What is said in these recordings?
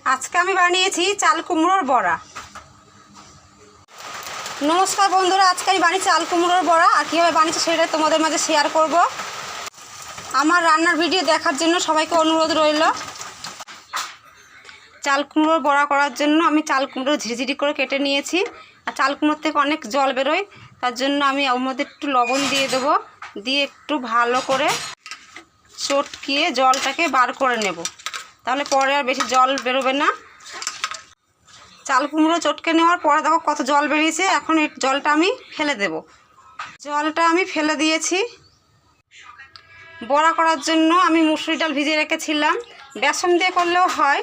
আজকে আমি বানিয়েছি চাল কুমড়োর বড়া। নমস্কার বন্ধুরা, আজকে আমি বানিয়েছি চাল কুমড়োর বড়া। আর কীভাবে বানিয়েছি সেটা তোমাদের মাঝে শেয়ার করব। আমার রান্নার ভিডিও দেখার জন্য সবাইকে অনুরোধ রইল। চাল কুমড়োর বড়া করার জন্য আমি চাল কুমড়ো ঝিরিঝিরি করে কেটে নিয়েছি। আর চাল কুমড়োর থেকে অনেক জল বেরোয়, তার জন্য আমি ওর মধ্যে একটু লবণ দিয়ে দেবো, দিয়ে একটু ভালো করে চটকিয়ে জলটাকে বার করে নেব, তাহলে পরে আর বেশি জল বেরোবে না। চাল কুমড়ো চটকে নেওয়ার পরে দেখো কত জল বেরিয়েছে। এখন এই জলটা আমি ফেলে দেব। জলটা আমি ফেলে দিয়েছি। বড়া করার জন্য আমি মুসুরি ডাল ভিজিয়ে রেখেছিলাম। বেসন দিয়ে করলেও হয়,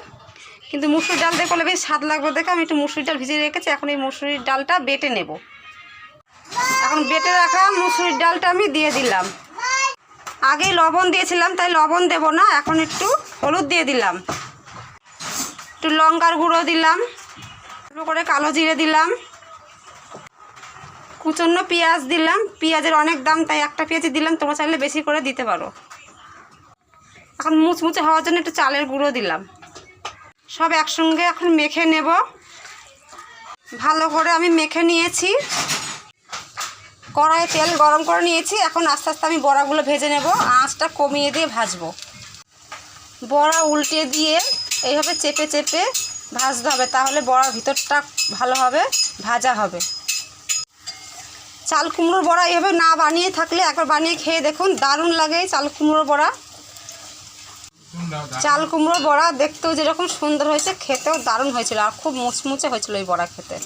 কিন্তু মুসুরি ডাল দিয়ে করলে বেশ স্বাদ লাগবে দেখে আমি একটু মুসুরি ডাল ভিজিয়ে রেখেছি। এখন এই মুসুরির ডালটা বেটে নেব। এখন বেটে রাখা মুসুরির ডালটা আমি দিয়ে দিলাম। আগেই লবণ দিয়েছিলাম, তাই লবণ দেব না। এখন একটু হলুদ দিয়ে দিলাম, একটু লঙ্কার গুঁড়ো দিলাম, একটু করে কালো জিরে দিলাম, কুচনো পেঁয়াজ দিলাম। পেঁয়াজের অনেক দাম, তাই একটা পেঁয়াজই দিলাম, তোমরা চাইলে বেশি করে দিতে পারো। এখন মুচমুচে হওয়ার জন্য একটু চালের গুঁড়ো দিলাম। সব একসঙ্গে এখন মেখে নেব। ভালো করে আমি মেখে নিয়েছি। কড়াইয়ে তেল গরম করে নিয়েছি। এখন আস্তে আস্তে আমি বড়াগুলো ভেজে নেব। আঁচটা কমিয়ে দিয়ে ভাজবো। বড়া উল্টে দিয়ে এইভাবে চেপে চেপে ভাজতে হবে, তাহলে বড়ার ভিতরটা ভালোভাবে ভাজা হবে। চাল কুমড়োর বড়া এইভাবে না বানিয়ে থাকলে একবার বানিয়ে খেয়ে দেখুন, দারুণ লাগে চাল কুমড়োর বড়া। চাল কুমড়োর বড়া দেখতেও যেরকম সুন্দর হয়েছে, খেতেও দারুণ হয়েছিল, আর খুব মুচমুচে হয়েছিল এই বড়া খেতে।